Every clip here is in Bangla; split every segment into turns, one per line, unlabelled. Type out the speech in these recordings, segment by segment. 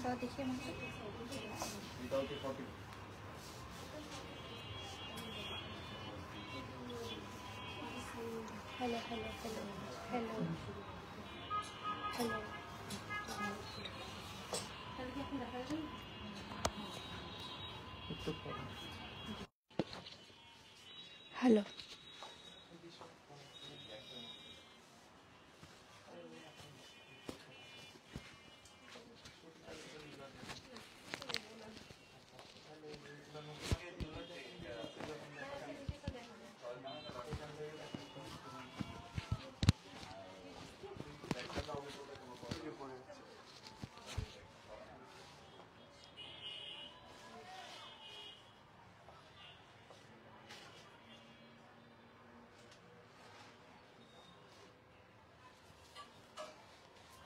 মাশাআল্লাহ দেখিয়ে আমাকে। Hello hello hello hello hello hello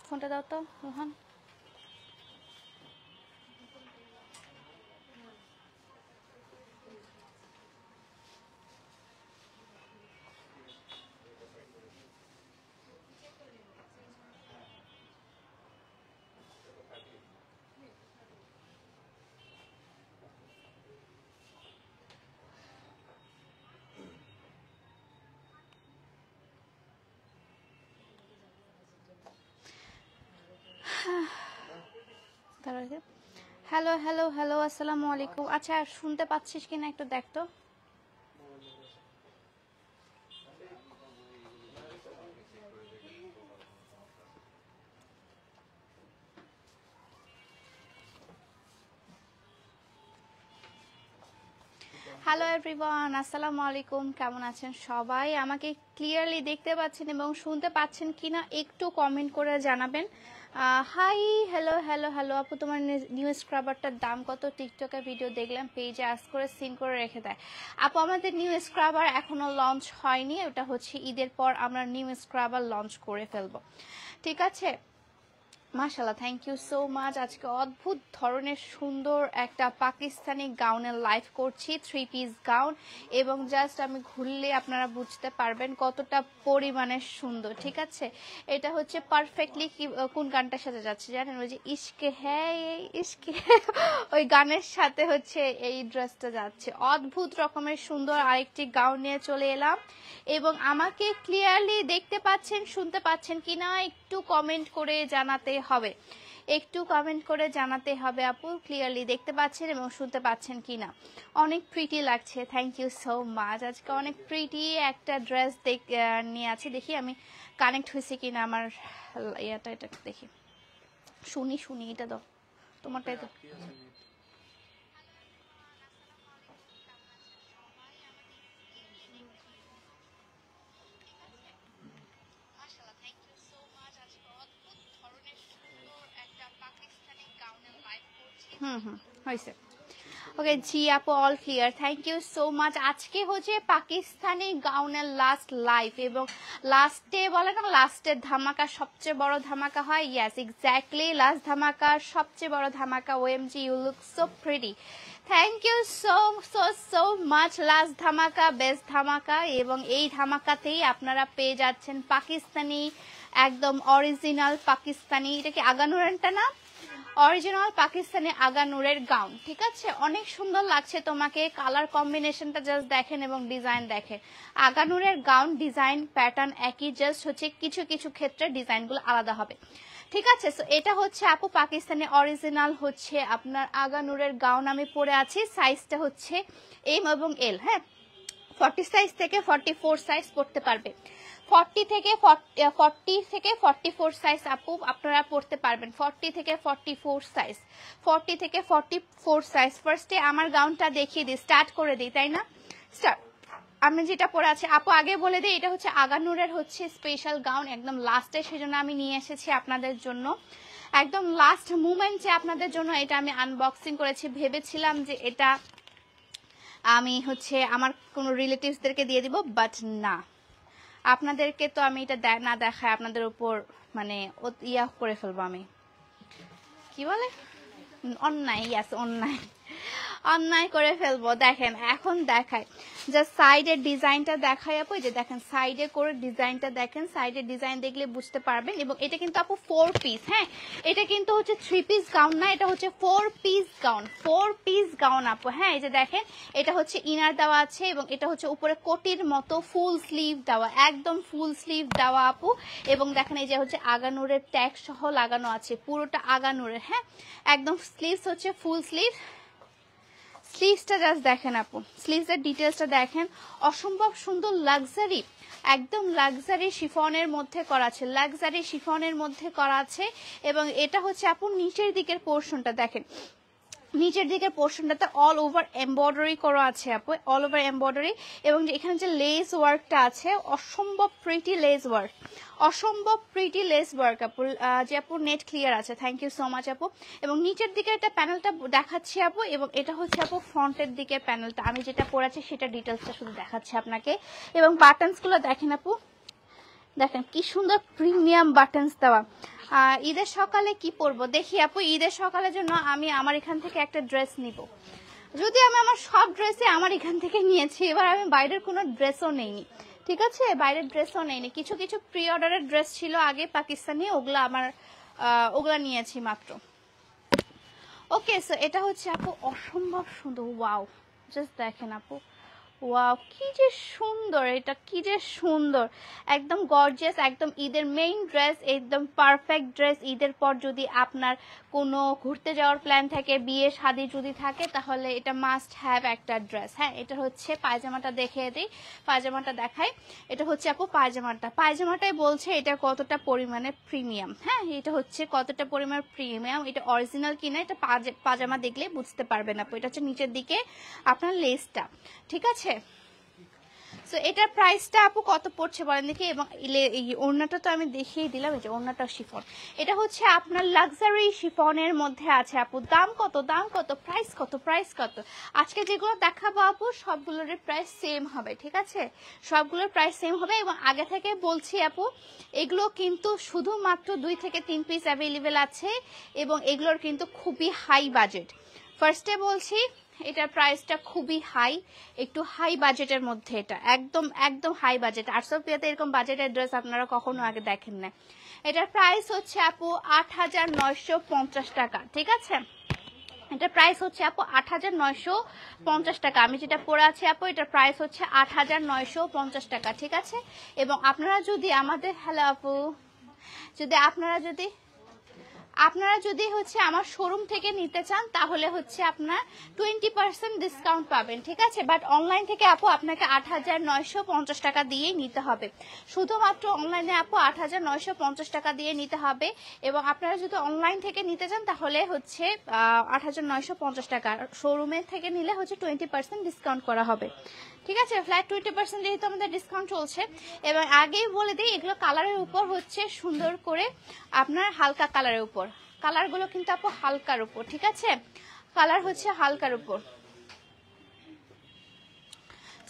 ফোনটা দাও তো রোহান। হ্যালো হ্যালো হ্যালো আসসালামু আলাইকুম। আচ্ছা শুনতে পাচ্ছিস কিনা একটু দেখ তো। হ্যালো এভরিওয়ান, আসসালামু আলাইকুম। কেমন আছেন সবাই? আমাকে ক্লিয়ারলি দেখতে পাচ্ছেন এবং শুনতে পাচ্ছেন কিনা একটু কমেন্ট করে জানাবেন। হাই হ্যালো হ্যালো হ্যালো আপু, তোমার নিউ স্ক্রাবারটার দাম কত? টিকটকে ভিডিও দেখলাম, পেজে আজ করে সিন করে রেখে দেয়। আপু আমাদের নিউ স্ক্রাবার এখনও লঞ্চ হয়নি, ওটা হচ্ছে ঈদের পর আমরা নিউ স্ক্রাবার লঞ্চ করে ফেলবো, ঠিক আছে? মাশাআল্লাহ, থ্যাংক ইউ সো মাচ। আজকে অদ্ভুত ধরনের সুন্দর একটা পাকিস্তানি গাউনের লাইভ করছি, 3 পিস গাউন, এবং জাস্ট আমি ঘুরলে আপনারা বুঝতে পারবেন কতটা পরিমাণে সুন্দর, ঠিক আছে? এটা হচ্ছে পারফেক্টলি কোন গানটার সাথে যাচ্ছে জানেন? ওই যে ইশকে হ্যাঁ ইশকে, ওই গানের সাথে হচ্ছে এই ড্রেসটা যাচ্ছে। অদ্ভুত রকমের সুন্দর আরেকটি গাউন নিয়ে চলে এলাম, এবং আমাকে ক্লিয়ারলি দেখতে পাচ্ছেন শুনতে পাচ্ছেন কিনা একটু কমেন্ট করে জানাতে হবে, একটু কমেন্ট করে জানাতে হবে আপু ক্লিয়ারলি দেখতে পাচ্ছেন এবং শুনতে পাচ্ছেন কিনা। অনেক প্রিটি লাগছে, থ্যাংক ইউ সো মাচ। আজকে অনেক প্রিটি একটা ড্রেস নিয়ে আছি, দেখি আমি কানেক্ট হয়েছে কিনা আমার এটা দেখি, শুনি শুনি এটা দাও তোমারটাই তো। হয়েছে। ওকে জি আপু, all clear, thank you so much. আজকে হচ্ছে পাকিস্তানি গাউনের লাস্ট লাইভ, এবং লাস্টে বলে না লাস্টের ধামাকা সবচেয়ে বড় ধামাকা হয়, ইয়েস এক্স্যাক্টলি লাস্ট ধামাকা সবচেয়ে বড় ধামাকা। OMG you look so pretty, thank you so so so much. Last ধামাকা বেস্ট ধামাকা, এবং এই ধামাকাতেই আপনারা পেয়ে যাচ্ছেন পাকিস্তানি একদম অরিজিনাল পাকিস্তানি, এটা কি আগানুরেরটা না? অরিজিনাল পাকিস্তানি আগানুরের গাউন, ঠিক আছে? অনেক সুন্দর লাগছে তোমাকে, কালার কম্বিনেশনটা জাস্ট দেখেন এবং ডিজাইন দেখেন। আগানুরের গাউন ডিজাইন প্যাটার্ন একই, জাস্ট হচ্ছে কিছু কিছু ক্ষেত্রে ডিজাইনগুলো আলাদা হবে, ঠিক আছে? সো এটা হচ্ছে আপু পাকিস্তানি অরিজিনাল হচ্ছে আপনার আগানুরের গাউন আমি পরে আছি। সাইজটা হচ্ছে এম এবং এল, হ্যাঁ 40 সাইজ থেকে 44 সাইজ পড়তে পারবে। 40 থেকে 44 সাইজ আপু আপনারা পড়তে পারবেন, 40 থেকে 44 সাইজ, 40 থেকে 44 সাইজ। ফার্স্টে আমার গাউনটা দেখিয়ে দিই, স্টার্ট করে দিই, তাই না? স্টার্ট। আমি যেটা পরে আছি আপু আগে বলে দিই, এটা হচ্ছে আগানুরের হচ্ছে স্পেশাল গাউন, একদম লাস্টে, সেজন্য আমি নিয়ে এসেছি আপনাদের জন্য, একদম লাস্ট মুমেন্টে আপনাদের জন্য এটা আমি আনবক্সিং করেছি। ভেবেছিলাম যে এটা আমি হচ্ছে আমার কোনো রিলেটিভসদেরকে দিয়ে দিব, বাট না, আপনাদেরকে তো আমি এটা না দেখায় আপনাদের উপর মানে ইয়া করে ফেলবো, আমি কি বলে অন্যায়, ইয়াস অন্যায়। অন্যায় করে ফেলবো। দেখেন এখন দেখায় জাস্ট সাইডের ডিজাইনটা দেখাই আপু, যে দেখেন সাইডে করে ডিজাইনটা দেখেন, সাইডের ডিজাইন দেখলে বুঝতে পারবেন। এবং এটা কিন্তু আপু 4 পিস, হ্যাঁ এটা কিন্তু হচ্ছে 3 পিস গাউন না, এটা হচ্ছে 4 পিস গাউন, 4 পিস গাউন আপু। হ্যাঁ এই যে দেখেন এটা হচ্ছে ইনার দেওয়া আছে এবং এটা হচ্ছে উপরে কোটির মতো ফুল স্লিভ দেওয়া, একদম ফুল স্লিভ দেওয়া আপু। এবং দেখেন এই যে হচ্ছে আগানুরের ট্যাগ সহ লাগানো আছে, পুরোটা আগানুরের। হ্যাঁ একদম স্লিভস হচ্ছে ফুল স্লিভ। স্লিভসটা জাস্ট দেখেন আপু, স্লিভসের ডিটেলসটা দেখেন, অসম্ভব সুন্দর লাক্সারি, একদম লাক্সারি শিফনের মধ্যে করা আছে, লাক্সারি শিফনের মধ্যে করা আছে। এবং এটা হচ্ছে আপু নিচের দিকের পোর্শনটা দেখেন, নিচের দিকের পোর্শনটাতে অল ওভার এমব্রয়ডারি করা আছে আপু, অল ওভার এমব্রয়ডারি। এবং এখানে যে লেস ওয়ার্কটা আছে অসম্ভব প্রিটি লেস ওয়ার্ক, অসম্ভব প্রিটি লেস ওয়ার্ক আপু। যে আপু নেট ক্লিয়ার আছে, থ্যাংক ইউ সো মাচ আপু। এবং নিচের দিকে একটা প্যানেলটা দেখাচ্ছি আপু, এবং এটা হচ্ছে আপু ফ্রন্টের দিকের প্যানেলটা, আমি যেটা পরেছি সেটা ডিটেলসটা শুধু দেখাচ্ছি আপনাকে। এবং বাটনসগুলো দেখেন আপু, দেখেন কি সুন্দর প্রিমিয়াম বাটনস দেওয়া। ঈদের সকালে কি পরবো দেখি আপু, ঈদের সকালের জন্য আমি আমার এখান থেকে একটা ড্রেস নিব, যদি আমি আমার সব ড্রেসই আমার এখান থেকে নিয়েছি, এবার আমি বাইরের কোনো ড্রেসও নেইনি, ঠিক আছে বাইরের ড্রেসও নেইনি। কিছু কিছু প্রি অর্ডারের ড্রেস ছিল আগে পাকিস্তানি, ওগুলো আমার ওগুলো নিয়েছি মাত্র। ওকে সো এটা হচ্ছে আপু অসম্ভব সুন্দর, ওয়াও জাস্ট দেখেন আপু, ওয়াও কি যে সুন্দর, এটা কি যে সুন্দর, একদম গর্জিয়াস, একদম ঈদের মেইন ড্রেস, একদম পারফেক্ট ড্রেস। ঈদের পর যদি আপনার কোনো ঘুরতে যাওয়ার প্ল্যান থাকে, বিয়ে শাদী যদি থাকে, তাহলে এটা মাস্ট হ্যাভ একটা ড্রেস। হ্যাঁ এটা হচ্ছে পায়জামাটা, দেখিয়ে দিই পায়জামাটা দেখাই, এটা হচ্ছে আপু পায়জামাটা, পায়জামাটাই বলছে এটা কতটা পরিমাণে প্রিমিয়াম। হ্যাঁ এটা হচ্ছে কতটা পরিমাণ প্রিমিয়াম, এটা অরিজিনাল কিনা এটা পাজামা দেখলে বুঝতে পারবেন আপু। এটা হচ্ছে নিচের দিকে আপনার লেসটা, ঠিক আছে। সো এটার প্রাইসটা আপু কত পড়ছে বলেন দেখি। এবং এই ওড়নাটা তো আমি দেখিয়ে দিলাম, এই যে ওড়নাটা শিফন, এটা হচ্ছে আপনার লাক্সারি শিফনের মধ্যে আছে আপু। দাম কত, দাম কত, প্রাইস কত, প্রাইস কত। আজকে যেগুলো দেখাবো আপু সবগুলোর প্রাইস সেম হবে, ঠিক আছে সবগুলোর প্রাইস সেম হবে। এবং আগে থেকে বলছি আপু এগুলো কিন্তু শুধুমাত্র 2 থেকে 3 পিস অ্যাভেলেবেল আছে, এবং এগুলোর কিন্তু খুবই হাই বাজেট। ফার্স্টে বলছি এটার প্রাইসটা খুবই হাই, একটু হাই বাজেটের মধ্যে, এটা একদম একদম হাই বাজেট। 800 টাকাতে এরকম বাজেটের ড্রেস আপনারা কখনো আগে দেখেন না। এটার প্রাইস হচ্ছে আপু 8950 টাকা, ঠিক আছে এটার প্রাইস হচ্ছে আপু 8950 টাকা। আমি যেটা পরে আছি আপু এটার প্রাইস হচ্ছে 8950 টাকা, ঠিক আছে। এবং আপনারা যদি আমাদের, হ্যালো আপু, যদি আপনারা যদি হচ্ছে আমার শোরুম থেকে নিতে চান তাহলে হচ্ছে আপনার 20% ডিসকাউন্ট পাবেন, ঠিক আছে। বাট অনলাইন থেকে আপু আপনাকে 8950 টাকা দিয়েই নিতে হবে, শুধুমাত্র অনলাইনে আপু 8950 টাকা দিয়ে নিতে হবে। এবং আপনারা যদি অনলাইন থেকে নিতে চান তাহলে হচ্ছে 8950 টাকা, শোরুমে থেকে নিলে হচ্ছে 20% ডিসকাউন্ট করা হবে, ঠিক আছে। ফ্ল্যাট 20% যেহেতু আমাদের ডিসকাউন্ট চলছে। এবং আগেই বলে দিই এগুলো কালারের উপর হচ্ছে সুন্দর করে আপনার হালকা কালারের উপর, কালারগুলো কিন্তু আপু হালকার উপর, ঠিক আছে কালার হচ্ছে হালকার উপর।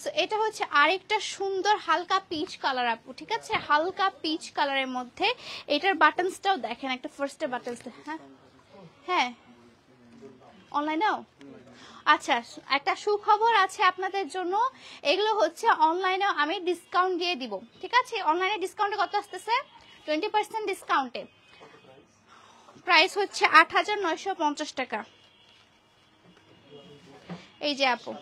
সো এটা হচ্ছে আরেকটা সুন্দর হালকা পিচ কালার আপু, ঠিক আছে হালকা পিচ কালারের মধ্যে। এটার বাটনসটাও দেখেন, একটা ফার্স্টে বাটনস, হ্যাঁ হ্যাঁ অনলাইনেও। আচ্ছা একটা সুখবর আছে আপনাদের জন্য, এগুলো হচ্ছে অনলাইনেও আমি ডিসকাউন্ট দিয়ে দিব, ঠিক আছে। অনলাইনে ডিসকাউন্টে কত আসতেছে, 20% ডিসকাউন্টে প্রাইস হচ্ছে 8950 টাকা। এই যে আপু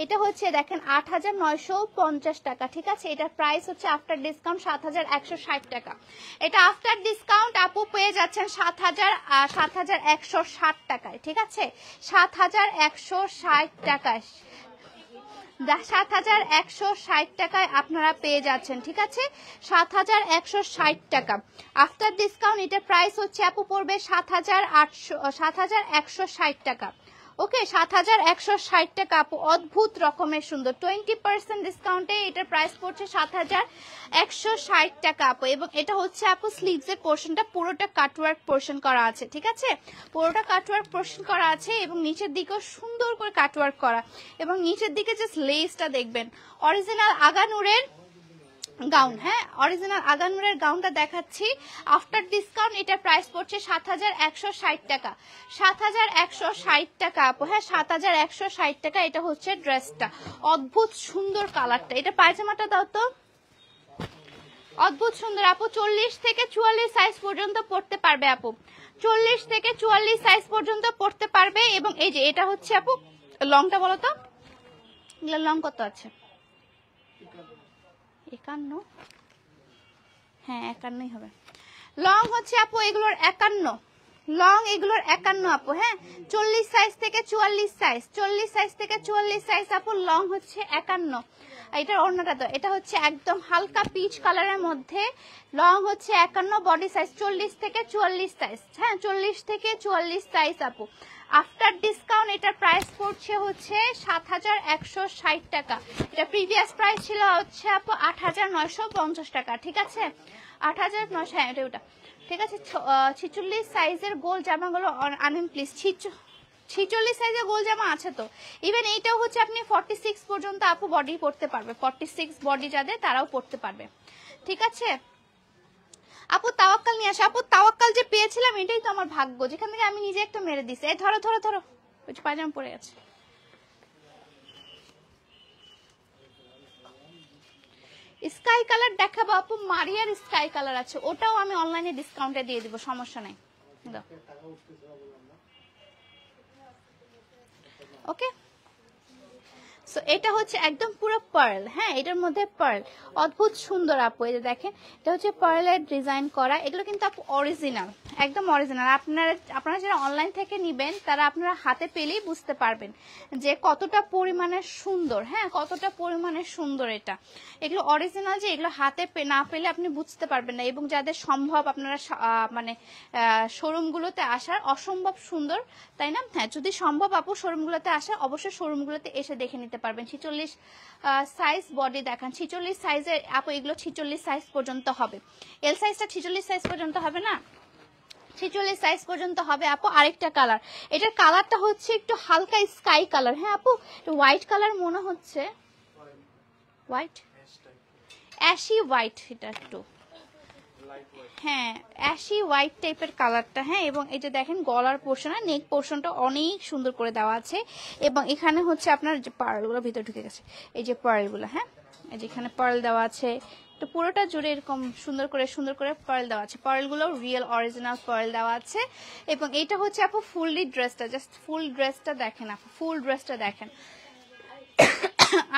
এটা হচ্ছে দেখেন 8950 টাকা, ঠিক আছে। এটার প্রাইস হচ্ছে আফটার ডিসকাউন্ট 7160 টাকা। এটা আফটার ডিসকাউন্ট আপু পেয়ে যাচ্ছেন 7160 টাকায়, ঠিক আছে 7160 টাকায়, 7160 টাকায় আপনারা পেয়ে যাচ্ছেন, ঠিক আছে 7160 টাকা আফটার ডিসকাউন্ট। এটার প্রাইস হচ্ছে আপু পড়বে 7160 টাকা। ওকে 7160 টাকা আপু, অদ্ভুত রকমের সুন্দর, 20% ডিসকাউন্টে এটার প্রাইস পড়ছে 7160 টাকা আপু। এবং এটা হচ্ছে আপু স্লিভসের পোর্শনটা পুরোটা কাটওয়ার্ক পোর্শন করা আছে, ঠিক আছে পুরোটা কাটওয়ার্ক পোর্শন করা আছে। এবং নিচের দিকেও সুন্দর করে কাটওয়ার্ক করা, এবং নিচের দিকে জাস্ট লেসটা দেখবেন অরিজিনাল আগানুরের গাউন, হ্যাঁ অরিজিনাল আগানুরের গাউনটা দেখাচ্ছি। আফটার ডিসকাউন্ট এটা প্রাইস পড়ছে ৭১৬০ টাকা, ৭১৬০ টাকা আপু, হ্যাঁ ৭১৬০ টাকা। এটা হচ্ছে ড্রেসটা, অদ্ভুত সুন্দর কালারটা। এটা পায়জামাটা দাও তো, অদ্ভুত সুন্দর আপু। ৪০ থেকে ৪৪ সাইজ পর্যন্ত পড়তে পারবে আপু, ৪০ থেকে ৪৪ সাইজ পর্যন্ত পড়তে পারবে। এবং এই যে এটা হচ্ছে আপু লংটা বলো তো, লং কত আছে? ৫১, হ্যাঁ ৫১ই হবে। লং হচ্ছে আপু এগুলোর ৫১, লং এগুলোর ৫১ আপু, হ্যাঁ ৪০ সাইজ থেকে ৪৪ সাইজ, ৪০ সাইজ থেকে ৪৪ সাইজ আপু, লং হচ্ছে ৫১। এটার ওড়নাটা তো, এটা হচ্ছে একদম হালকা পিচ কালারের মধ্যে, লং হচ্ছে ৫১, বডি সাইজ ৪০ থেকে ৪৪ সাইজ, হ্যাঁ ৪০ থেকে ৪৪ সাইজ আপু। আফটার ডিসকাউন্ট এটার প্রাইস পড়ছে হচ্ছে ৭১৬০ টাকা। এটা প্রিভিয়াস প্রাইস ছিল হচ্ছে আপু ৮৯৫০ টাকা, ঠিক আছে ৮৯০০, হ্যাঁ এটা ওটা, ঠিক আছে। ৪৬ সাইজের গোল জামাগুলো আনেন প্লিজ। ৪৬ সাইজের গোল জামা আছে তো, ইভেন এইটাও হচ্ছে আপনি 46 পর্যন্ত আপু বডি পড়তে পারবে, 46 বডি যাদের তারাও পড়তে পারবে, ঠিক আছে আপু। তাওয়াক্কাল নিয়ে আসে আপু, তাওয়াক্কাল যে পেয়েছিলাম এটাই তো আমার ভাগ্য, যেখান থেকে আমি নিজে একটা মেরে দিছি। এই ধরো ধরো ধরো, ওই পায়জামা পরে আছে। স্কাই কালার দেখাবো আপু, মারিয়ার স্কাই কালার আছে, ওটাও আমি অনলাইনে ডিসকাউন্টে দিয়ে দিব, সমস্যা নাই। ওকে, সো এটা হচ্ছে একদম পুরো পার্ল, হ্যাঁ এটার মধ্যে পার্ল, অদ্ভুত সুন্দর আপু। এই যে দেখেন এটা হচ্ছে পার্লের ডিজাইন করা, এগুলো কিন্তু আপু অরিজিনাল, একদম অরিজিনাল। আপনারা যারা অনলাইন থেকে নেবেন তারা আপনারা হাতে পেলেই বুঝতে পারবেন যে কতটা পরিমাণে সুন্দর, হ্যাঁ কতটা পরিমাণে সুন্দর এটা। এগুলো অরিজিনাল, যে এগুলো হাতে না পেলে আপনি বুঝতে পারবেন না। এবং যাদের সম্ভব আপনারা মানে শোরুমগুলোতে আসার, অসম্ভব সুন্দর তাই না, হ্যাঁ যদি সম্ভব আপু শোরুমগুলোতে আসা, অবশ্যই শোরুমগুলোতে এসে দেখে নিতে পারবেন। ৪৬ সাইজ বডি দেখান, ৪৬ সাইজের আপু, এগুলো ৪৬ সাইজ পর্যন্ত হবে। এল সাইজটা ৪৬ সাইজ পর্যন্ত হবে না, ৪৬ সাইজ পর্যন্ত হবে আপু। আরেকটা কালার, এটার কালারটা হচ্ছে একটু হালকা স্কাই কালার, হ্যাঁ আপু হোয়াইট কালার মনে হচ্ছে, হোয়াইট অ্যাশি হোয়াইট, এটা একটু হ্যাঁ অ্যাশি হোয়াইট টাইপের কালারটা, হ্যাঁ। এবং এই যে দেখেন গলার পোর্শন, নেক পোর্শনটা অনেক সুন্দর করে দেওয়া আছে। এবং এখানে হচ্ছে আপনার যে পার্লগুলো ভিতরে ঢুকে গেছে, এই যে পার্লগুলো, হ্যাঁ এই যে এখানে পার্ল দেওয়া আছে, তো পুরোটা জুড়ে এরকম সুন্দর করে পার্ল দেওয়া আছে, পার্লগুলো রিয়েল অরিজিনাল পার্ল দেওয়া আছে। এবং এইটা হচ্ছে আপু ফুললি ড্রেসটা, জাস্ট ফুল ড্রেসটা দেখেন আপু, ফুল ড্রেসটা দেখেন,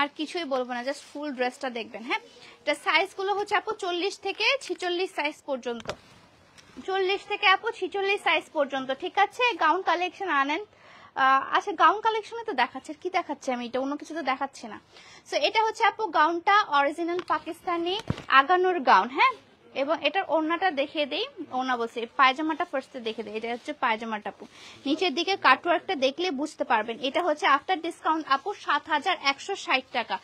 আর কিছুই বলবো না, জাস্ট ফুল ড্রেসটা দেখবেন, হ্যাঁ। এটা সাইজগুলো হচ্ছে আপু ৪০ থেকে ৪৬ সাইজ পর্যন্ত, ৪০ থেকে আপু ৪৬ সাইজ পর্যন্ত, ঠিক আছে। গাউন কালেকশন আনেন, আচ্ছা গাউন কালেকশনে তো দেখাচ্ছে, কি দেখাচ্ছে আমি, এটা অন্য কিছু তো দেখাচ্ছি না। সো এটা হচ্ছে আপু গাউনটা অরিজিনাল পাকিস্তানি আগানুর গাউন, হ্যাঁ। এবং এটার ওড়নাটা দেখিয়ে দেই, ওড়না বলছি পায়জামাটা ফার্স্টে দেখে দেই। এটা হচ্ছে পায়জামাটা আপু, নিচের দিকে কাটওয়ার্কটা দেখলে বুঝতে পারবেন। এটা হচ্ছে আফটার ডিসকাউন্ট আপু ৭১৬০ টাকা।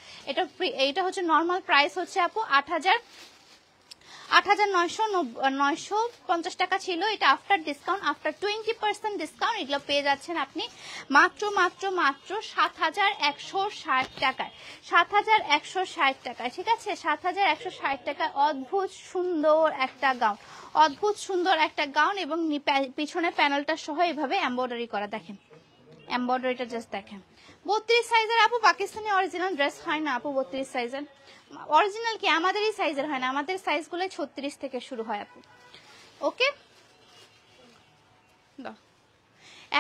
এটা হচ্ছে নর্মাল প্রাইস হচ্ছে আপু ৮৯৫০ টাকা ছিল। এটা আফটার ডিসকাউন্ট, আফটার 20% ডিসকাউন্ট এগুলো পেয়ে যাচ্ছেন আপনি মাত্র ৭১৬০ টাকায়, ৭১৬০ টাকায়, ঠিক আছে ৭১৬০ টাকায়। অদ্ভুত সুন্দর একটা গাউন, অদ্ভুত সুন্দর একটা গাউন। এবং পিছনে প্যানেলটা সহ এভাবে এমব্রয়ডারি করা, দেখেন এমব্রয়ডারিটা জাস্ট দেখেন। ৩২ সাইজের আপু পাকিস্তানি অরিজিনাল ড্রেস হয় না আপু, ৩২ সাইজের অরিজিনাল কি আমাদেরই সাইজের হয় না, আমাদের সাইজগুলো ৩৬ থেকে শুরু হয় আপু। ওকে,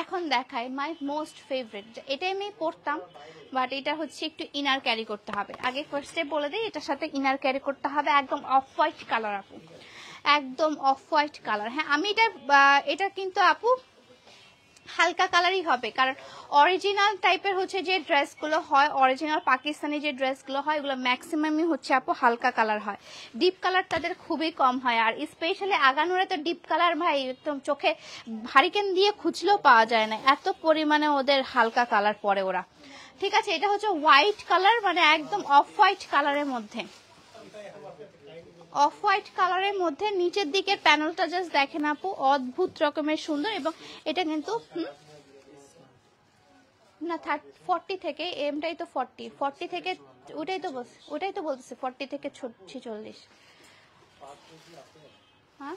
এখন দেখাই মাই মোস্ট ফেভারিট, এটাই আমি পরতাম, বাট এটা হচ্ছে একটু ইনার ক্যারি করতে হবে। আগে ফার্স্টে বলে দিই, এটার সাথে ইনার ক্যারি করতে হবে, একদম অফ হোয়াইট কালার আপু, একদম অফ হোয়াইট কালার, হ্যাঁ। আমি এটা কিন্তু আপু হালকা কালারই হবে, কারণ অরিজিনাল টাইপের হচ্ছে যে ড্রেসগুলো হয়, অরিজিনাল পাকিস্তানি যে ড্রেসগুলো হয় এগুলো ম্যাক্সিমামই হচ্ছে আপু হালকা কালার হয়, ডিপ কালার তাদের খুবই কম হয়। আর স্পেশালি আগানুরে তো ডিপ কালার ভাই একদম চোখে হারিকেন দিয়ে খুঁজলেও পাওয়া যায় না, এত পরিমাণে ওদের হালকা কালার পরে ওরা, ঠিক আছে। এটা হচ্ছে হোয়াইট কালার, মানে একদম অফ হোয়াইট কালারের মধ্যে, অফ হোয়াইট কালারের মধ্যে নিচের দিকের প্যানেলটা জাস্ট দেখেন আপু, অদ্ভুত রকমের সুন্দর। এবং এটা কিন্তু না 40 থেকে, এমটাই তো 40 থেকে ওটাই তো বলতেছে 40 থেকে 46। হ্যাঁ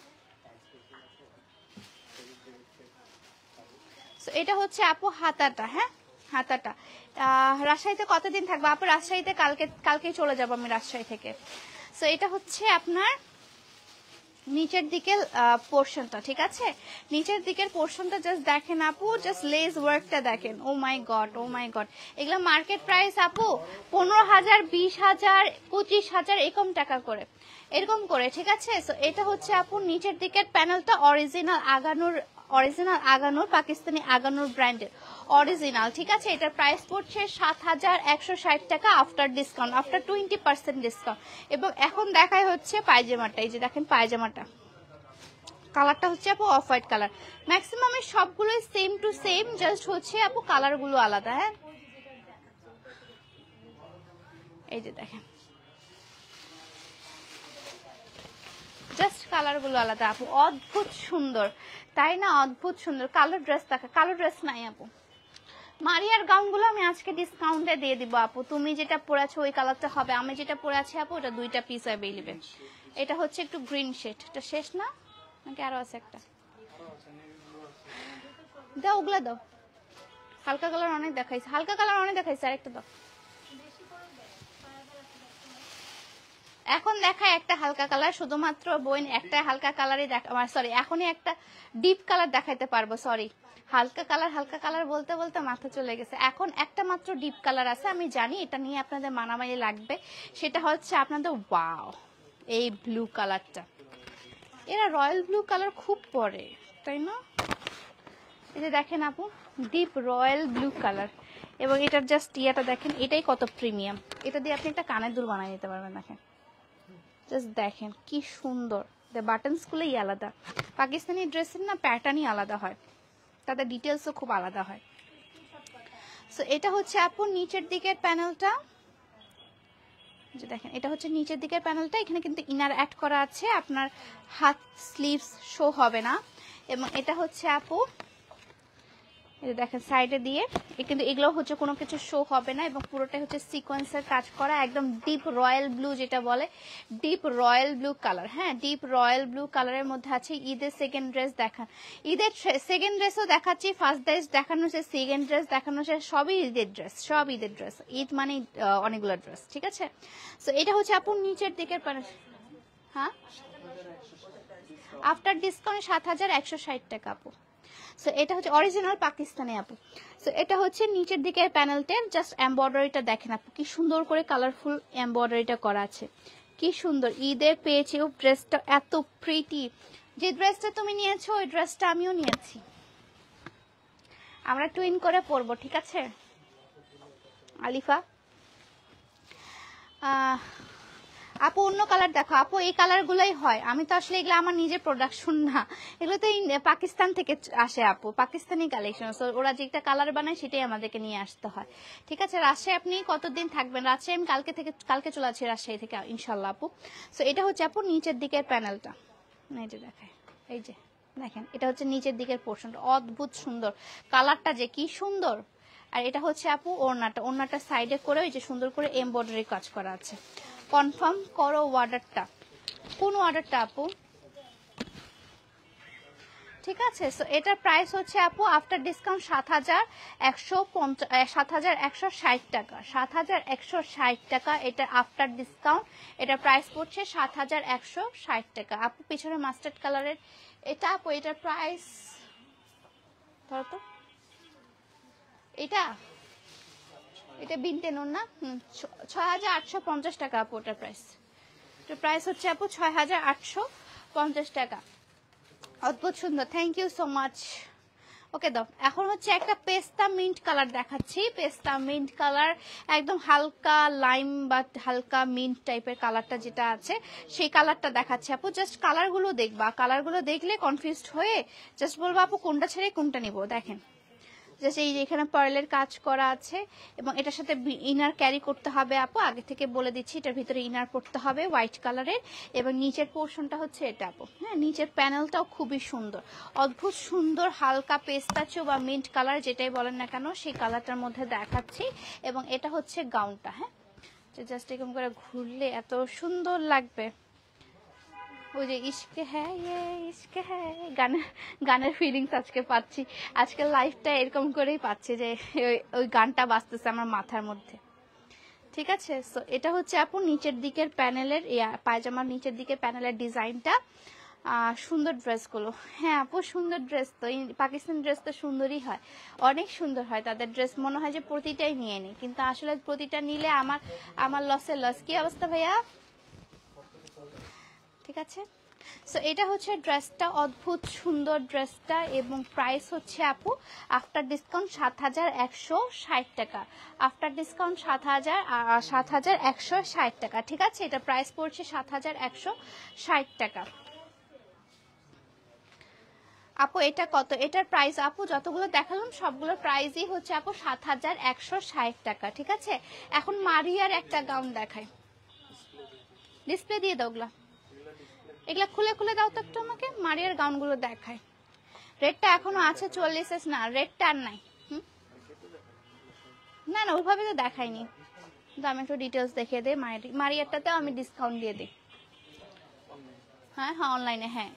এটা হচ্ছে আপু হাতাটা। হ্যাঁ হাতাটা রাজশাহীতে কতদিন থাকবো আপু? রাজশাহীতে কালকেই চলে যাবো আমি রাজশাহী থেকে। সো এটা হচ্ছে আপনার নিচের দিকের পোর্শনটা, ঠিক আছে? নিচের দিকের পোর্শনটা জাস্ট দেখেন আপু, জাস্ট লেস ওয়ার্কটা দেখেন। ও মাই গড, ও মাই গড, এগুলো মার্কেট প্রাইস আপু 15,000, 20,000, 25,000 এরকম করে, ঠিক আছে? সো এটা হচ্ছে আপু নিচের দিকের প্যানেলটা অরিজিনাল আগানোর পাকিস্তানি আগানোর ব্র্যান্ডের অরিজিনাল, ঠিক আছে? এটার প্রাইস পড়ছে 7,160 টাকা আফটার ডিসকাউন্ট, আফটার 20% ডিসকাউন্ট। এবং এখন দেখায় হচ্ছে পায়জামাটা। এই যে দেখেন পায়জামাটা, কালারটা হচ্ছে আপু অফ হোয়াইট কালার। ম্যাক্সিমাম সবগুলোই সেম টু সেম, জাস্ট হচ্ছে আপু কালারগুলো আলাদা। হ্যাঁ এই যে দেখেন জাস্ট কালারগুলো আলাদা আপু, অদ্ভুত সুন্দর, তাই না? অদ্ভুত সুন্দর। কালো ড্রেস দেখা, কালো ড্রেস নাই আপু। মারিয়ার গাউনগুলো আমি আজকে ডিসকাউন্টে দিয়ে দিব আপু। তুমি যেটা পরেছো ওই কালারটা হবে, আমি যেটা পরে আছি আপু ওটা 2টা পিস অ্যাভেলেবেল। এটা হচ্ছে একটু গ্রিন শেড। এটা শেষ না নাকি আরো আছে একটা? দাও ওগুলা দাও, হালকা কালার অনেক দেখাইছে, আরেকটা দাও। এখন দেখায় একটা হালকা কালার, শুধুমাত্র বোন একটা হালকা কালারই সরি এখনই একটা ডিপ কালার দেখাইতে পারবো। সরি হালকা কালার বলতে বলতে মাথা চলে গেছে। এখন একটা মাত্র ডিপ কালার আছে, আমি জানি এটা নিয়ে আপনাদের মানামানি লাগবে। সেটা হচ্ছে আপনাদের ওয়াও, এই ব্লু কালারটা। এরা রয়্যাল ব্লু কালার খুব পরে, তাই না? এই যে দেখেন আপু ডিপ রয়্যাল ব্লু কালার, এবং এটার জাস্ট ইয়াটা দেখেন, এটাই কত প্রিমিয়াম। এটা দিয়ে আপনি একটা কানের দুল বানিয়ে নিতে পারবেন। দেখেন জাস্ট দেখেন কি সুন্দর, বাটনসগুলোই আলাদা। পাকিস্তানি ড্রেসের না প্যাটার্নই আলাদা হয়, তাদের ডিটেলসও খুব আলাদা হয়। সো এটা হচ্ছে আপু নিচের দিকের প্যানেলটা, যে দেখেন এটা হচ্ছে নিচের দিকের প্যানেলটা। এখানে কিন্তু ইনার অ্যাড করা আছে, আপনার হাত স্লিভস শো হবে না। এবং এটা হচ্ছে আপু এটা দেখেন সাইডে দিয়ে, কিন্তু এগুলো হচ্ছে কোনো কিছু শো হবে না, এবং পুরোটাই হচ্ছে সিকোয়েন্সের কাজ করা, একদম ডিপ রয়্যাল ব্লু, যেটা বলে ডিপ রয়্যাল ব্লু কালার। হ্যাঁ ডিপ রয়্যাল ব্লু কালারের মধ্যে আছে। ঈদের সেকেন্ড ড্রেস দেখান, ঈদের সেকেন্ড ড্রেসও দেখাচ্ছি, ফার্স্ট ড্রেস দেখানো হচ্ছে, সেকেন্ড ড্রেস দেখানো হচ্ছে, সবই ঈদের ড্রেস, সব ঈদের ড্রেস। ঈদ মানে অনেকগুলো ড্রেস, ঠিক আছে? সো এটা হচ্ছে আপু নিচের দিকের হ্যাঁ আফটার ডিসকাউন্ট 7,160 টাকা আপু। সো এটা হচ্ছে অরিজিনাল পাকিস্তানি আপু। সো এটা হচ্ছে নিচের দিকের প্যানেলটার জাস্ট এমব্রয়ডারিটা দেখেন আপু, কি সুন্দর করে কালারফুল এমব্রয়ডারিটা করা আছে, কি সুন্দর। ঈদের পেয়েছি ও ড্রেসটা এত প্রিটি। যে ড্রেসটা তুমি নিয়েছো ওই ড্রেসটা আমিও নিয়েছি, আমরা টুইন করে পরবো, ঠিক আছে আলিফা? আপু অন্য কালার দেখো আপু, এই কালারগুলোই হয়। আমি তো আসলে এগুলো আমার নিজের প্রোডাকশন না, এগুলো তো পাকিস্তান থেকে আসে আপু, পাকিস্তানি কালেকশন। সো ওরা যেটা কালার বানায় সেটাই আমাদেরকে নিয়ে আসতে হয়, ঠিক আছে? রাজশাহী আপনি কতদিন থাকবেন? রাজশাহী আমি কালকে চলে আসছি রাজশাহী থেকে ইনশাল্লাহ আপু। সো এটা হচ্ছে আপু নিচের দিকের প্যানেলটা, এই যে দেখায়, এই যে দেখেন এটা হচ্ছে নিচের দিকের পোর্শনটা, অদ্ভুত সুন্দর কালারটা, যে কি সুন্দর। আর এটা হচ্ছে আপু ওড়নাটা সাইডে করে ওই যে সুন্দর করে এমব্রয়ডারি কাজ করা আছে। কনফার্ম করো অর্ডারটা, কোন অর্ডারটা আপু? ঠিক আছে। সো এটার প্রাইস হচ্ছে আপু আফটার ডিসকাউন্ট 7,160 টাকা, 7,160 টাকা। এটা আফটার ডিসকাউন্ট, এটা প্রাইস পড়ছে 7,160 টাকা আপু। পিছনে মাস্টার্ড কালারের এটা আপু, এটার প্রাইস ধরো তো, এটা বিনতে নুন না, 6,850 টাকা আপু। ওটার প্রাইস হচ্ছে আপু 6,850 টাকা। অদ্ভুত সুন্দর, থ্যাংক ইউ সো মাচ। ওকে দাও। এখন হচ্ছে একটা পেস্তা মিন্ট কালার দেখাচ্ছি, পেস্তা মিন্ট কালার, একদম হালকা লাইম বা হালকা মিন্ট টাইপের কালারটা যেটা আছে সেই কালারটা দেখাচ্ছি আপু। জাস্ট কালারগুলো দেখবা, কালারগুলো দেখলে কনফিউজড হয়ে জাস্ট বলবো আপু কোনটা ছেড়ে কোনটা নিব। দেখেন জাস্ট এই যে এখানে পার্লের কাজ করা আছে, এবং এটার সাথে ইনার ক্যারি করতে হবে আপু, আগে থেকে বলে দিচ্ছি। এটার ভিতরে ইনার পড়তে হবে হোয়াইট কালারের, এবং নিচের পোর্শনটা হচ্ছে এটা আপু। হ্যাঁ নিচের প্যানেলটাও খুবই সুন্দর, অদ্ভুত সুন্দর, হালকা পেস্তাচো বা মিন্ট কালার যেটাই বলেন না কেন সেই কালারটার মধ্যে দেখাচ্ছি। এবং এটা হচ্ছে গাউনটা, হ্যাঁ জাস্ট এরকম করে ঘুরলে এত সুন্দর লাগবে। ওই যে ইশকে হ্যাঁ ইশকে হ্যাঁ গানের ফিলিংস আজকে পাচ্ছি, আজকে লাইফটা এরকম করেই পাচ্ছি যে ওই গানটা বাজতেছে আমার মাথার মধ্যে। ঠিক আছে, সো এটা হচ্ছে আপু নিচের দিকের প্যানেলের পায়জামার নিচের দিকের প্যানেলের ডিজাইনটা। সুন্দর ড্রেসগুলো, হ্যাঁ আপু সুন্দর ড্রেস তো, পাকিস্তান ড্রেস তো সুন্দরই হয়, অনেক সুন্দর হয় তাদের ড্রেস। মনে হয় যে প্রতিটাই নিয়ে নিই, কিন্তু আসলে প্রতিটা নিলে আমার লসের লস। কি অবস্থা ভাইয়া? ঠিক আছে, সো এটা হচ্ছে ড্রেসটা, অদ্ভুত সুন্দর ড্রেসটা, এবং প্রাইস হচ্ছে আপু আফটার ডিসকাউন্ট ৭,১৬০ টাকা। আফটার ডিসকাউন্ট ৭,১৬০ টাকা। ঠিক আছে, এটা প্রাইস পড়ছে ৭,১৬০ টাকা। আপু এটা কত? এটার প্রাইস আপু যতগুলো দেখালাম সবগুলোর প্রাইসই হচ্ছে আপু ৭,১৬০ টাকা। ঠিক আছে, এখন মারিয়ার একটা গাউন দেখাই, ডিসপ্লে দিয়ে দাও ওগুলা, এগুলা খুলে খুলে দাও তো একটু আমাকে। মারিয়ার গাউনগুলো দেখায়, রেটটা এখনো আছে ৪০, না রেটটা আর নাই। না না ওইভাবে তো দেখাইনি, কিন্তু আমি একটু ডিটেলস দেখিয়ে দিই। মারিয়ারটাতেও আমি ডিসকাউন্ট দিয়ে দিই। হ্যাঁ হ্যাঁ অনলাইনে, হ্যাঁ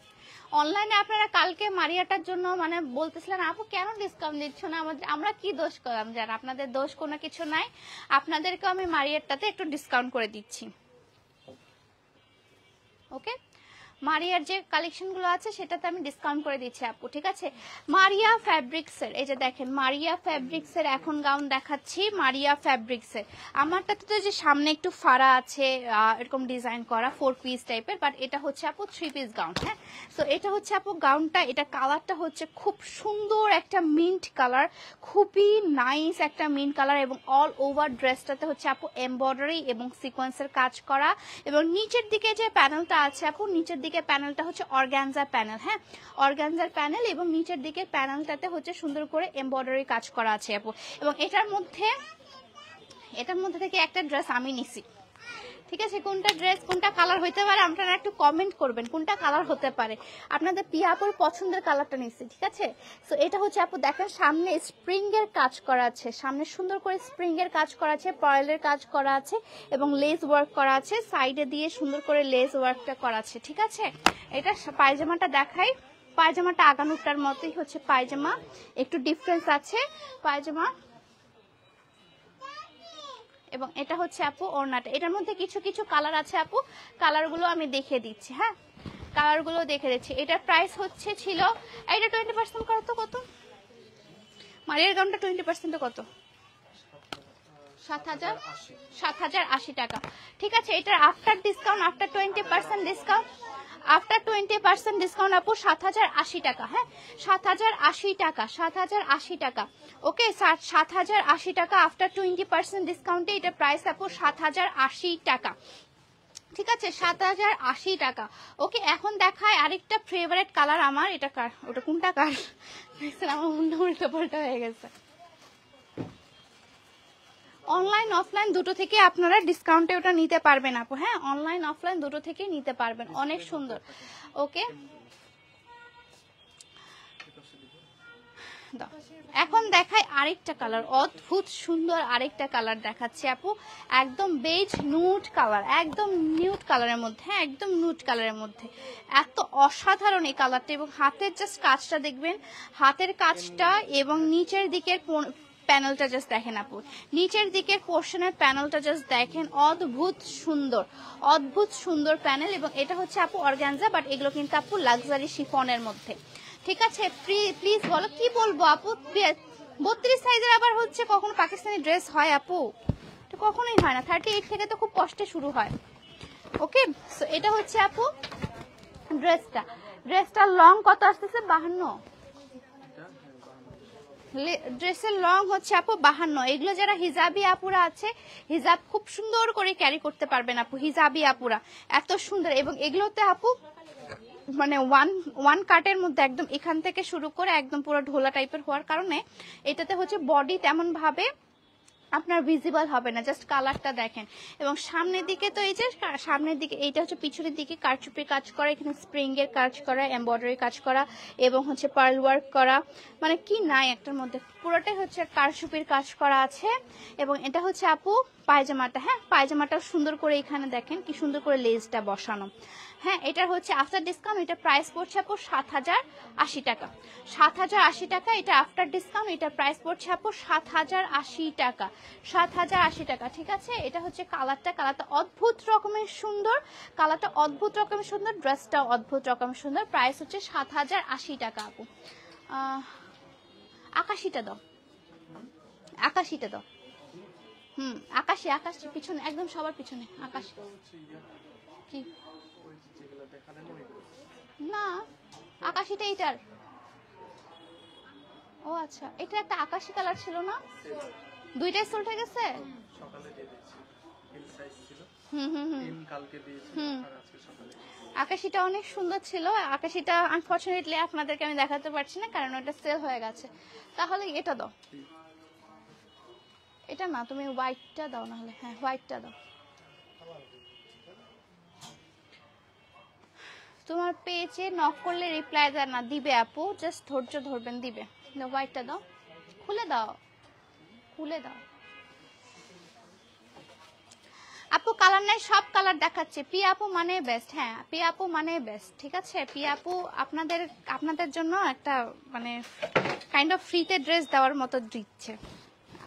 অনলাইনে আপনারা কালকে মারিয়াটার জন্য মানে বলতেছিলেন আপু কেন ডিসকাউন্ট দিচ্ছ না, আমরা কি দোষ করলাম? যারা আপনাদের দোষ কোনো কিছু নাই, আপনাদেরকে আমি মারিয়ারটাতে একটু ডিসকাউন্ট করে দিচ্ছি। ওকে, মারিয়ার যে কালেকশনগুলো আছে সেটাতে আমি ডিসকাউন্ট করে দিচ্ছি আপু। ঠিক আছে, মারিয়া ফ্যাব্রিক্সের, এই যে দেখেন মারিয়া ফ্যাব্রিক্সের এখন গাউন দেখাচ্ছি। মারিয়া ফ্যাব্রিক্সের আমারটাতে তো যে সামনে একটু ফাড়া আছে এরকম ডিজাইন করা 4 পিস টাইপের, বাট এটা হচ্ছে আপু 3 পিস গাউন। হ্যাঁ, সো এটা হচ্ছে আপু গাউনটা, এটা কালারটা হচ্ছে খুব সুন্দর একটা মিন্ট কালার, খুবই নাইস একটা মিন্ট কালার, এবং অল ওভার ড্রেসটাতে হচ্ছে আপু এমব্রয়ডারি এবং সিকোয়েন্সের কাজ করা, এবং নিচের দিকে যে প্যানেলটা আছে আপু, নিচের দিকে প্যানেলটা হচ্ছে অর্গানজার প্যানেল। হ্যাঁ, অর্গানজার প্যানেল, এবং নিচের দিকের প্যানেলটাতে হচ্ছে সুন্দর করে এমব্রয়ডারি কাজ করা আছে আপু। এবং এটার মধ্যে থেকে একটা ড্রেস আমি নিছি। ঠিক আছে, কোনটা ড্রেস কোনটা কালার হইতে পারে আপনারা একটু কমেন্ট করবেন, কোনটা কালার হতে পারে আপনাদের। পিয়াপুর পছন্দের কালারটা নিচ্ছি। ঠিক আছে, সো এটা হচ্ছে আপু দেখেন সামনে স্প্রিং এর কাজ করা আছে, সামনে সুন্দর করে স্প্রিং এর কাজ করা আছে, পার্লের কাজ করা আছে, এবং লেস ওয়ার্ক করা আছে, সাইডে দিয়ে সুন্দর করে লেস ওয়ার্কটা করা আছে। ঠিক আছে, এটা পায়জামাটা দেখাই। পায়জামাটা আগানোটার মতোই হচ্ছে পায়জামা, একটু ডিফারেন্স আছে পায়জামা। এবং এটা হচ্ছে আপু ওড়নাটা, এটার মধ্যে কিছু কিছু কালার আছে আপু, কালারগুলো আমি দেখিয়ে দিচ্ছি। হ্যাঁ, কালারগুলো দেখে দিচ্ছি। এটার প্রাইস হচ্ছে ছিল, এটা 20% কত কত মারিয়ার গাউনটা 20% কত? ৭,০৮০ টাকা। ঠিক আছে, এটার after discount, after 20% discount, after 20% discount আপু ৭,০৮০ টাকা। হ্যাঁ, ৭,০৮০ টাকা, ৭,০৮০ টাকা। ওকে, ৭,০৮০ টাকা আফটার 20% ডিসকাউন্টে এটা প্রাইস আপু ৭,০৮০ টাকা। ঠিক আছে, ৭,০৮০ টাকা। ওকে, এখন দেখায় আরেকটা ফেভারিট কালার আমার, এটা কার? ওটা কোনটা কার? আমার উল্টো পাল্টা হয়ে গেছে। অনলাইন অফলাইন দুটো থেকে আপনারা ডিসকাউন্টে ওটা নিতে পারবেন আপু। হ্যাঁ, অনলাইন অফলাইন দুটো থেকে নিতে পারবেন, অনেক সুন্দর। ওকে, এখন দেখাই আরেকটা কালার, অদ্ভুত সুন্দর আরেকটা কালার দেখাচ্ছি আপু, একদম বেজ নুট কালার, একদম নিউট কালারের মধ্যে। হ্যাঁ, একদম নুট কালারের মধ্যে, এত অসাধারণ এই কালারটা। এবং হাতের জাস্ট কাজটা দেখবেন, হাতের কাজটা এবং নিচের দিকের প্যানেলটা জাস্ট দেখেন আপু, নিচের দিকের পোর্শনের প্যানেলটা জাস্ট দেখেন, অদ্ভুত সুন্দর, অদ্ভুত সুন্দর প্যানেল। এবং এটা হচ্ছে আপু অর্গানজা, বাট এগুলো কিন্তু আপু লাক্সারি শিফনের মধ্যে। ঠিক আছে, প্লিজ বলো কি বলবো আপু, 32 সাইজের আবার হচ্ছে কখনো পাকিস্তানি ড্রেস হয় আপু? এটা কখনোই হয় না, 38 থেকে তো খুব কষ্টে শুরু হয়। ওকে, সো এটা হচ্ছে আপু ড্রেসটা লং কত আসতেছে? 52। ড্রেসের লং হচ্ছে আপু 52। এগুলো যারা হিজাবি আপুরা আছে, হিজাব খুব সুন্দর করে ক্যারি করতে পারবেন আপু, হিজাবি আপুরা এত সুন্দর। এবং এগুলোতে আপু মানে ওয়ান কাটের মধ্যে একদম এখান থেকে শুরু করে একদম পুরো ঢোলা টাইপের হওয়ার কারণে এটাতে হচ্ছে বডি তেমন ভাবে আপনার ভিজিবল হবে না, জাস্ট কালারটা দেখেন। এবং সামনের দিকে তো এই যে সামনের দিকে এইটা হচ্ছে পিছনের দিকে কারচুপির কাজ করা, এখানে স্প্রিং এর কাজ করা, এমব্রয়ডারি কাজ করা, এবং হচ্ছে পার্ল ওয়ার্ক করা, মানে কি নাই একটার মধ্যে, পুরোটাই হচ্ছে কারচুপির কাজ করা আছে। এবং এটা হচ্ছে আপু পায়জামাটা, হ্যাঁ পায়জামাটা সুন্দর করে এখানে দেখেন কি সুন্দর করে লেসটা বসানো। হ্যাঁ এটা হচ্ছে আফটার ডিসকাউন্ট, এটা প্রাইস পড়ছে আপু 7080 টাকা। 7080 টাকা এটা আফটার ডিসকাউন্ট, এটা প্রাইস পড়ছে আপু 7080 টাকা। 7080 টাকা, ঠিক আছে। এটা হচ্ছে কালারটা অদ্ভুত রকমের সুন্দর, কালারটা অদ্ভুত রকমের সুন্দর, ড্রেসটা অদ্ভুত রকমের সুন্দর। প্রাইস হচ্ছে 7080 টাকা আপু। আকাশিটা দাও, আকাশিটা দাও। আকাশি, আকাশি পিছনে একদম সবার পিছনে আকাশি। কি না আকাশিটা এইটার, ও আচ্ছা এটা একটা আকাশি কালার ছিল না, দুইটাই সোল্ড হয়ে গেছে। আকাশিটা অনেক সুন্দর ছিল, আকাশিটা আনফরচুনেটলি আপনাদেরকে আমি দেখাতে পারছি না কারণ ওটা সেল হয়ে গেছে। তাহলে এটা দাও, এটা না তুমি হোয়াইটটা দাও, না হলে হ্যাঁ হোয়াইটটা দাও। তোমার পেজে নক করলে রিপ্লাই দেয় না, দিবে আপু, জাস্ট ধৈর্য ধরবেন, দিবে। হোয়াইটটা দাও, খুলে দাও, খুলে দাও আপু। কালার নাই, সব কালার দেখাচ্ছে। পি আপু মানে বেস্ট, হ্যাঁ পি আপু মানে বেস্ট, ঠিক আছে। পি আপু আপনাদের জন্য একটা মানে কাইন্ড অফ ফ্রিতে ড্রেস দেওয়ার মতো দিচ্ছে।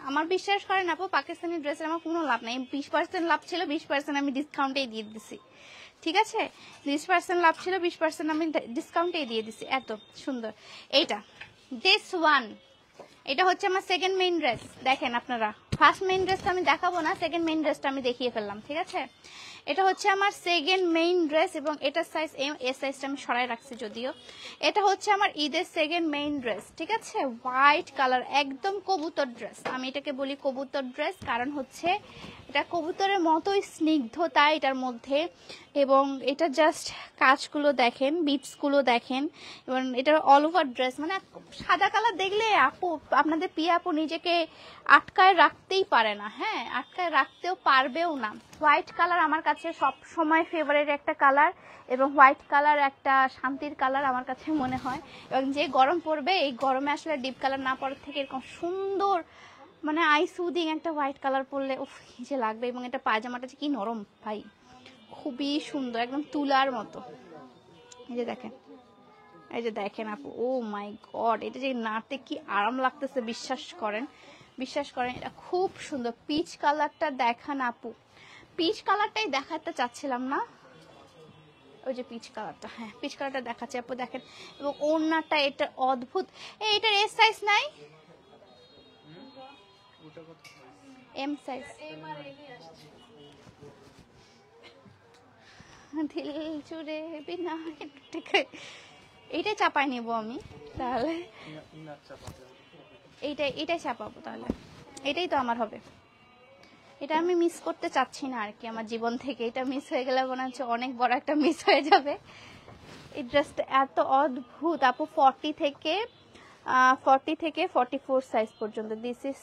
আমার বিশ্বাস করেন আপু, পাকিস্তানি ড্রেসের আমার কোনো লাভ নাই। 20% লাভ ছিল, 20% আমি ডিসকাউন্টেই দিয়ে দিছি, ঠিক আছে। 20% লাভ ছিল, 20% আমি ডিসকাউন্টেই দিয়ে দিছি। এত সুন্দর এইটা, দিস ওয়ান, এটা হচ্ছে আমার সেকেন্ড মেইন ড্রেস। দেখেন আপনারা, ফার্স্ট মেইন ড্রেসটা আমি দেখাবো না, সেকেন্ড মেইন ড্রেসটা আমি দেখিয়ে ফেললাম, ঠিক আছে। এটা হচ্ছে আমার সেকেন্ড মেইন ড্রেস এবং এটার সাইজ এম, এ সাইজটা আমি সরাই রাখছি যদিও। এটা হচ্ছে আমার ঈদের সেকেন্ড মেইন ড্রেস, ঠিক আছে। হোয়াইট কালার, একদম কবুতর ড্রেস। আমি এটাকে বলি কবুতর ড্রেস কারণ হচ্ছে এটা কবুতরের মতোই স্নিগ্ধতা এটার মধ্যে, এবং এটা জাস্ট কাজগুলো দেখেন, বিটসগুলো দেখেন, এবং এটার অল ওভার ড্রেস মানে সাদা কালার দেখলে আপু আপনাদের পিয়া আপু নিজেকে আটকায় রাখতেই পারে না, হ্যাঁ আটকায় রাখতেও পারবেও না। হোয়াইট কালার আমার কাছে সব সময় ফেভারিট একটা কালার, এবং হোয়াইট কালার একটা শান্তির কালার আমার কাছে মনে হয়। এবং যে গরম পড়বে, এই গরমে আসলে ডিপ কালার না পড়ার থেকে এরকম সুন্দর মানে আই সুদিং একটা হোয়াইট কালার পরলে উফ যে লাগবে। এবং এটা পায়জামাটা যে কি নরম ভাই, খুবই সুন্দর, একদম তুলার মতো। এই যে দেখেন, এই যে দেখেন আপু, ও মাই গড, এটা যে নাড়তে কি আরাম লাগতেছে বিশ্বাস করেন, বিশ্বাস করেন। এটা খুব সুন্দর। পিচ কালারটা দেখান আপু, পিচ কালারটাই দেখাতে চাচ্ছিলাম না, ওই যে পিচ কালারটা, হ্যাঁ পিচ কালারটা দেখাচ্ছে আপু, দেখেন। এবং ওড়নাটা এটা অদ্ভুত। এটার এস সাইজ নাই, এম সাইজ, দিল জুড়ে বিনা, এইটাই চাপাই নিব আমি তাহলে, এইটাই চাপাবো তাহলে, এটাই তো আমার হবে। এটা আমি মিস করতে চাচ্ছি না আর কি আমার জীবন থেকে। এটা মিস হয়ে গেলে মনে হচ্ছে অনেক বড় একটা মিস হয়ে যাবে। এই ড্রেসটা এত অদ্ভুত আপু, 40 থেকে 44 সাইজ পর্যন্ত। দিস ইজ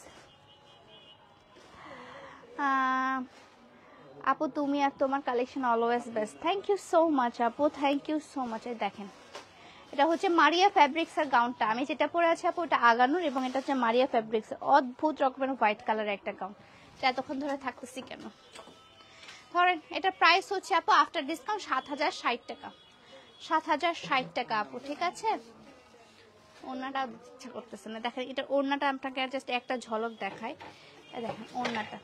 আপু, তুমি আর তোমার collection always best. Thank you so much আপু, থ্যাংক ইউ সো মাচ। দেখেন এটা হচ্ছে মারিয়া ফ্যাব্রিক্সের গাউনটা, আমি যেটা পরে আছি আপু ওটা আগানোর, এবং এটা হচ্ছে মারিয়া ফ্যাব্রিক্স, অদ্ভুত রকমের হোয়াইট কালারের একটা গাউন। এতক্ষণ ধরে থাকতেছি কেন ধরেন। এটা প্রাইস হচ্ছে আপু আফটার ডিসকাউন্ট 7060 টাকা, 7060 টাকা আপু, ঠিক আছে। ওড়নাটা ইচ্ছা করতেছে না, দেখেন এটা ওড়নাটা আপনাকে জাস্ট একটা ঝলক দেখায়। দেখেন ওড়নাটা,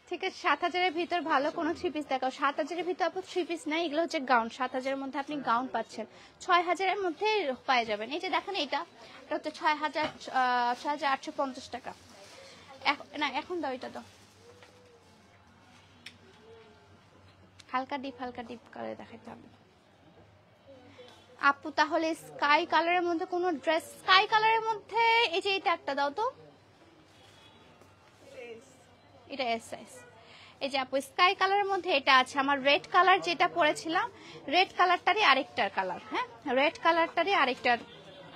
ঠিক আছে। 7000-এর ভিতর ভালো কোনো থ্রি পিস দেখাও। 7000-এর ভিতর আপু থ্রি পিস নাই, এগুলো হচ্ছে গাউন। 7000-এর মধ্যে আপনি গাউন পাচ্ছেন, 6000-এর মধ্যে পাওয়া যাবেন। এই যে দেখেন এটা হচ্ছে 6850 টাকা। না এখন দাও, এটা দাও, হালকা ডিপ কালারে দেখাইতে হবে আপু। তাহলে স্কাই কালারের মধ্যে কোনো ড্রেস, স্কাই কালারের মধ্যে এই যে এটা একটা দাও তো, এটা এস সাইজ। এই যে আপু স্কাই কালারের মধ্যে এটা আছে আমার, রেড কালার যেটা পরেছিলাম, রেড কালারটারই আরেকটা কালার, হ্যাঁ রেড কালারটারই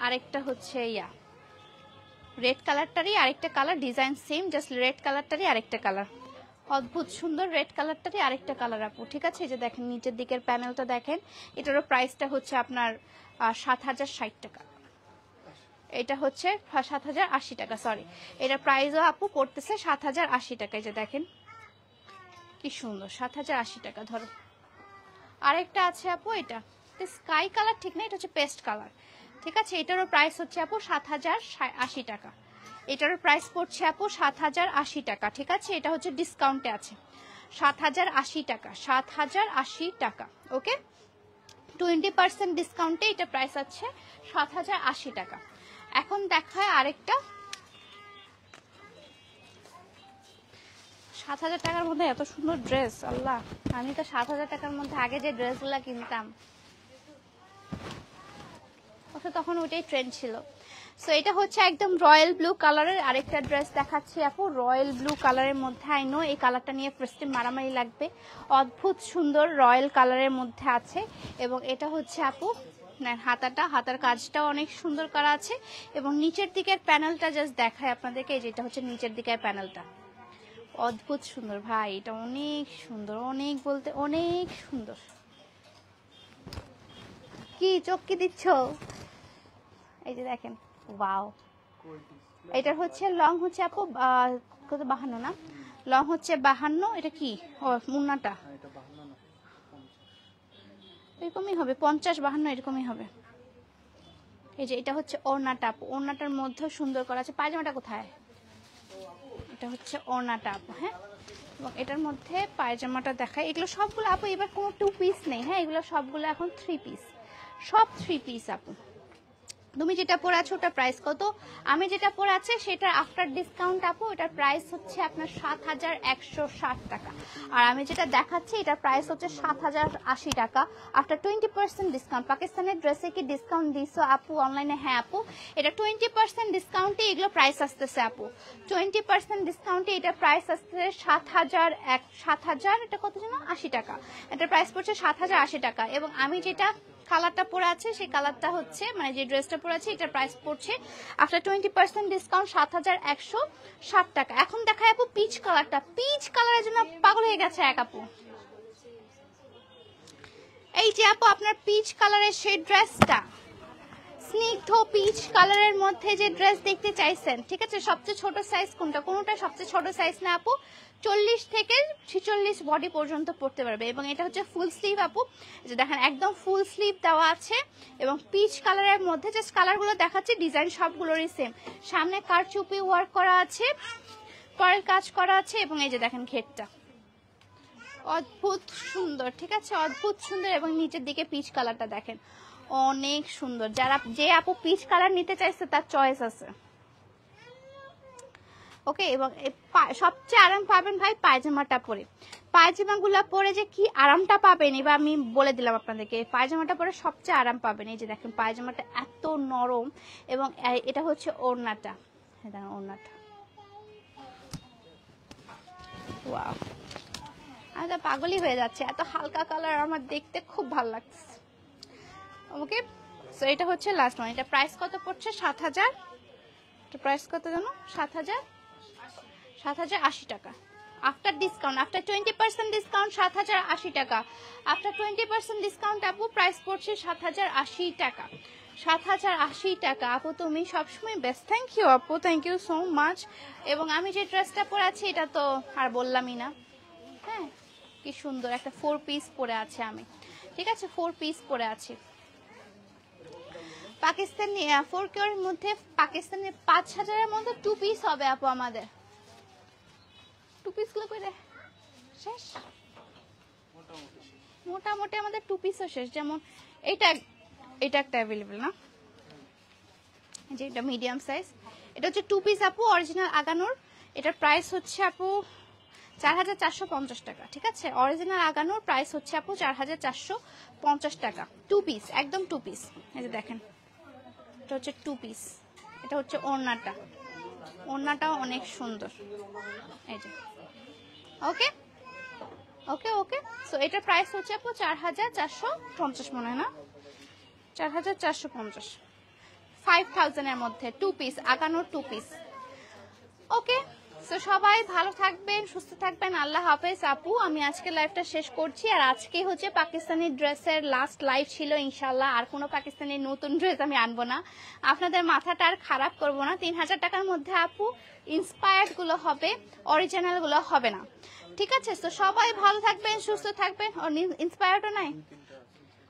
আরেকটা হচ্ছে রেড কালারটারই আরেকটা colour, design same, just red কালারটারই আরেকটা কালার, অদ্ভুত সুন্দর রেড কালারটারই আরেকটা কালার আপু, ঠিক আছে। এই যে দেখেন নিচের দিকের প্যানেলটা দেখেন, এটারও প্রাইসটা হচ্ছে আপনার 7060 টাকা, এটা হচ্ছে 7080 টাকা, সরি এটা প্রাইসও আপু পড়তেছে 7080 টাকা। এই যে দেখেন কি সুন্দর, 7080 টাকা। ধরো আরেকটা আছে আপু, এটা স্কাই কালার ঠিক না, এটা হচ্ছে পেস্ট কালার, ঠিক আছে। এটারও প্রাইস হচ্ছে আপু 7080 টাকা। এটারও প্রাইস পড়ছে আপু 7080 টাকা, ঠিক আছে। এটা হচ্ছে ডিসকাউন্টে আছে 7080 টাকা, 7080 টাকা। ওকে, 20% ডিসকাউন্টে এটা প্রাইস আছে 7080 টাকা। এখন দেখায় আরেকটা 7000 টাকার মধ্যে এত সুন্দর ড্রেস, আল্লাহ। আমি তো 7000 টাকার মধ্যে আগে যে ড্রেসগুলো কিনতাম তখন ওইটাই ট্রেন্ড ছিল। সো এটা হচ্ছে একদম রয়্যাল ব্লু কালারের আরেকটা ড্রেস দেখাচ্ছি আপু, রয়্যাল ব্লু কালারের মধ্যে। আই নো এই কালারটা নিয়ে ফার্স্টে মারামারি লাগবে, অদ্ভুত সুন্দর রয়্যাল কালারের মধ্যে আছে। এবং এটা হচ্ছে আপু হাতার কাজটাও অনেক সুন্দর করা আছে। এবং নিচের দিকের প্যানেলটা জাস্ট দেখায় আপনাদেরকে, এই যেটা হচ্ছে নিচের দিকের প্যানেলটা, অদ্ভুত সুন্দর ভাই, এটা অনেক সুন্দর, অনেক বলতে অনেক সুন্দর। কি চোখ কি দিচ্ছ? এই যে দেখেন, ওয়াও। এটার হচ্ছে লং হচ্ছে আপু কত, 52 না, লং হচ্ছে 52। এটা কি মুন্নাটা এরকমই হবে, 50-52 এরকমই হবে। এই যে এটা হচ্ছে ওড়নাটা আপু, ওড়নাটার মধ্যে সুন্দর করা আছে। পায়জামাটা কোথায়? এটা হচ্ছে ওড়নাটা আপু, হ্যাঁ। এবং এটার মধ্যে পায়জামাটা দেখায়। এগুলো সবগুলো আপু এবার কোনো 2 পিস নেই, হ্যাঁ, এগুলো সবগুলো এখন 3 পিস, সব 3 পিস আপু। তুমি যেটা পরে আছো ওটার প্রাইস কত? আমি যেটা পরে আছি সেটা আফটার ডিসকাউন্ট আপু এটার প্রাইস হচ্ছে আপনার 7160 টাকা। আর আমি যেটা দেখাচ্ছি এটার প্রাইস হচ্ছে 7080 টাকা আফটার 20% ডিসকাউন্ট। পাকিস্তানের ড্রেসে কি ডিসকাউন্ট দিছো আপু অনলাইনে? হ্যাঁ আপু, এটা 20% ডিসকাউন্টে এগুলো প্রাইস আসতেছে আপু, 20% ডিসকাউন্টে এটা প্রাইস আসতেছে 7000 এটা কত যেন 80 টাকা। এটার প্রাইস পড়ছে 7080 টাকা। এবং আমি যেটা কালারটা পরে আছে সেই কালারটা হচ্ছে মানে যে ড্রেসটা পরে আছে এটার প্রাইস পড়ছে আফটার 20% ডিসকাউন্ট 7160 টাকা। এখন দেখায় আপু পিচ কালারটা, পিচ কালারের জন্য পাগল হয়ে গেছে এক আপু। এই যে আপু আপনার পিচ কালারের সেই ড্রেসটা, স্নিগ্ধ পিচ কালারের মধ্যে যে ড্রেস দেখতে চাইছেন, ঠিক আছে। সবচেয়ে ছোট সাইজ কোনটা? কোনটা সবচেয়ে ছোট সাইজ না আপু, 40 থেকে 46 বডি পর্যন্ত পড়তে পারবে। এবং এটা হচ্ছে ফুল স্লিভ আপু, যে দেখেন একদম ফুল স্লিভ দেওয়া আছে। এবং পিচ কালারের মধ্যে জাস্ট কালারগুলো দেখাচ্ছি, ডিজাইন সবগুলোরই সেম। সামনে কারচুপি ওয়ার্ক করা আছে, পরের কাজ করা আছে। এবং এই যে দেখেন ঘেরটা অদ্ভুত সুন্দর, ঠিক আছে, অদ্ভুত সুন্দর। এবং নিচের দিকে পিচ কালারটা দেখেন অনেক সুন্দর। যারা যে আপু পিচ কালার নিতে চাইছে তার চয়েস আছে, ওকে। এবং সবচেয়ে আরাম পাবেন ভাই পায়জামাটা পরে, পায়জামাগুলো পরে যে কি আরামটা পাবেন এবার আমি বলে দিলাম আপনাদেরকে। পায়জামাটা পরে সবচেয়ে আরাম পাবেন। এই যে দেখেন পায়জামাটা এত নরম। এবং এটা হচ্ছে ওড়নাটা, হ্যাঁ দেখেন ওড়নাটা, ওয়াও। আমি তো পাগলই হয়ে যাচ্ছে, এত হালকা কালার আমার দেখতে খুব ভালো লাগছে। ওকে, সো এটা হচ্ছে লাস্ট ওয়ান। এটা প্রাইস কত পড়ছে? 7000। এটা প্রাইস কত জানো? 7080 টাকা আফটার ডিসকাউন্ট, আফটার 20% ডিসকাউন্ট 7080 টাকা। আফটার 20% ডিসকাউন্ট আপু প্রাইস পড়ছে 7080 টাকা, 7080 টাকা। আপু তুমি সবসময় বেস্ট, থ্যাংক ইউ আপু, থ্যাংক ইউ সো মাচ। এবং আমি যে ড্রেসটা পরে আছি এটা তো আর বললামই না, হ্যাঁ কি সুন্দর একটা 4 পিস পরে আছে আমি, ঠিক আছে, 4 পিস পরে আছি। পাকিস্তানি 4K এর মধ্যে পাকিস্তানি 5000 এর মধ্যে 2 পিস হবে আপু আমাদের। 2 পিসগুলো করে শেষ, মোটামুটি আমাদের 2 পিসও শেষ। যেমন এটা একটা অ্যাভেলেবল না, যে এটা মিডিয়াম সাইজ, এটা হচ্ছে 2 পিস আপু অরিজিনাল আগানোর। এটার প্রাইস হচ্ছে আপু 4450 টাকা, ঠিক আছে। অরিজিনাল আগানোর প্রাইস হচ্ছে আপু 4450 টাকা, 2 পিস, একদম 2 পিস। এই যে দেখেন এটা হচ্ছে 2 পিস। এটা হচ্ছে ওড়নাটা, ওড়নাটাও অনেক সুন্দর, এই যে। ওকে ওকে ওকে, সো এটার প্রাইস হচ্ছে আপু 4450 মনে হয় না, 4450, 5000 এর মধ্যে 2 পিস আগানোর 2 পিস। ওকে, তো সবাই ভালো থাকবেন, সুস্থ থাকবেন, আল্লাহ হাফেজ। আপু আমি আজকে লাইভটা শেষ করছি, আর আজকে হচ্ছে পাকিস্তানি ড্রেসের লাস্ট লাইভ ছিল ইনশাল্লাহ। আর কোনো পাকিস্তানি নতুন ড্রেস আমি আনবো না, আপনাদের মাথাটা আর খারাপ করবো না। 3000 টাকার মধ্যে আপু ইন্সপায়ার্ড গুলো হবে, অরিজিনাল গুলো হবে না, ঠিক আছে? তো সবাই ভালো থাকবেন, সুস্থ থাকবেন। ইন্সপায়ার্ডও নাই,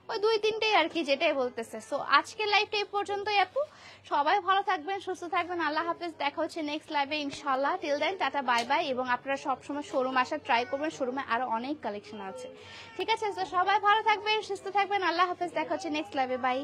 ওই 2-3টেই আর কি, যেটাই বলতেছে। সো আজকের লাইভটা এই পর্যন্তই আপু, সবাই ভালো থাকবেন, সুস্থ থাকবেন, আল্লাহ হাফেজ। দেখা হচ্ছে নেক্সট লাইভে ইনশাল্লাহ। Till then tata, bye bye. এবং আপনারা সবসময় শোরুম আসার ট্রাই করবেন, শোরুমে আরো অনেক কালেকশন আছে, ঠিক আছে? তো সবাই ভালো থাকবেন, সুস্থ থাকবেন, আল্লাহ হাফেজ। দেখা হচ্ছে নেক্সট লাইভে, বাই।